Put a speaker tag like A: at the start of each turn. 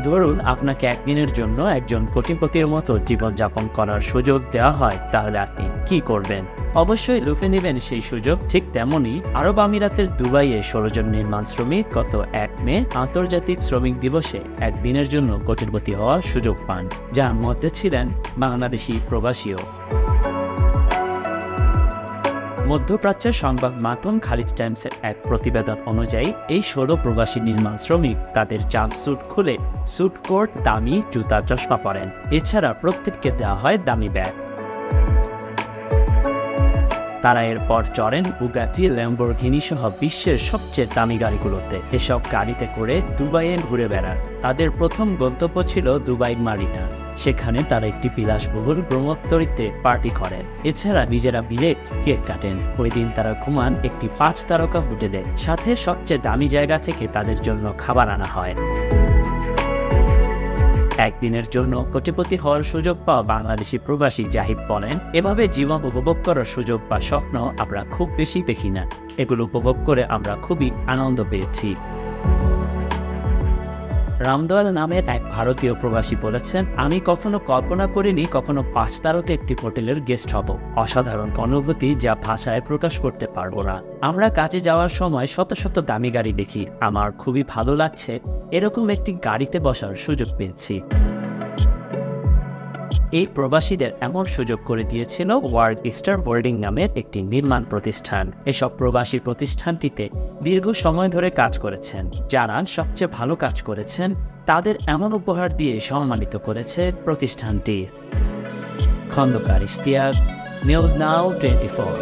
A: ধরুন আপনাকে একদিনের জন্য একজন কোটিপতির মতো জীবনযাপন করার সুযোগ দেওয়া হয়, তাহলে আপনি কি করবেন? অবশ্যই লুফে নেবেন সেই সুযোগ। ঠিক তেমনই আরব আমিরাতের দুবাইয়ে 16 জন নির্মাণ শ্রমিক গত 1 মে আন্তর্জাতিক শ্রমিক দিবসে একদিনের জন্য কোটিপতি হওয়ার সুযোগ পান, যার মধ্যে ছিলেন বাংলাদেশি প্রবাসীও। মধ্যপ্রাচ্যের সংবাদ মাধ্যম খালিজ টাইমসের এক প্রতিবেদন অনুযায়ী এই 16 প্রবাসী নির্মাণ শ্রমিক তাদের জাম্পস্যুট খুলে স্যুট কোট, দামি জুতা, চশমা পরেন। এছাড়া প্রত্যেককে দেওয়া হয় দামি ব্যাগ। তারা এরপর চড়েন বুগাটি, ল্যাম্বরগিনি সহ বিশ্বের সবচেয়ে দামি গাড়িগুলোতে। এসব গাড়িতে করে দুবাইয়ে ঘুরে বেড়ান। তাদের প্রথম গন্তব্য ছিল দুবাই মারিনা। সেখানে তারা একটি বিলাসবহুল ভ্রমণতরীতে পার্টি করেন। এছাড়া নিজেরা মিলে কেক কাটেন। ওই দিন তারা ঘুমান একটি 5 তারকা হোটেলে। সাথে সবচেয়ে দামি জায়গা থেকে তাদের জন্য খাবার আনা হয়। একদিনের জন্য কোটিপতি হওয়ার সুযোগ পাওয়া বাংলাদেশি প্রবাসী জাহিদ বলেন, এভাবে জীবন উপভোগ করার সুযোগ বা স্বপ্ন আমরা খুব বেশি দেখি না। এগুলো উপভোগ করে আমরা খুবই আনন্দ পেয়েছি। রামদয়াল নামের এক ভারতীয় প্রবাসী বলেছেন, আমি কখনো কল্পনা করিনি কখনো 5 তারকা একটি হোটেলের গেস্ট হব। অসাধারণ অনুভূতি যা ভাষায় প্রকাশ করতে পারবো না। আমরা কাজে যাওয়ার সময় শত শত দামি গাড়ি দেখি। আমার খুবই ভালো লাগছে এরকম একটি গাড়িতে বসার সুযোগ পেয়েছি। এই প্রবাসীদের এমন সুযোগ করে দিয়েছিল ওয়ার্ল্ড স্টার হোল্ডিং নামের একটি নির্মাণ প্রতিষ্ঠান। এসব প্রবাসী প্রতিষ্ঠানটিতে দীর্ঘ সময় ধরে কাজ করেছেন। যারা সবচেয়ে ভালো কাজ করেছেন তাদের এমন উপহার দিয়ে সম্মানিত করেছে প্রতিষ্ঠানটি। Khandakar Ishtiaq, news now 24।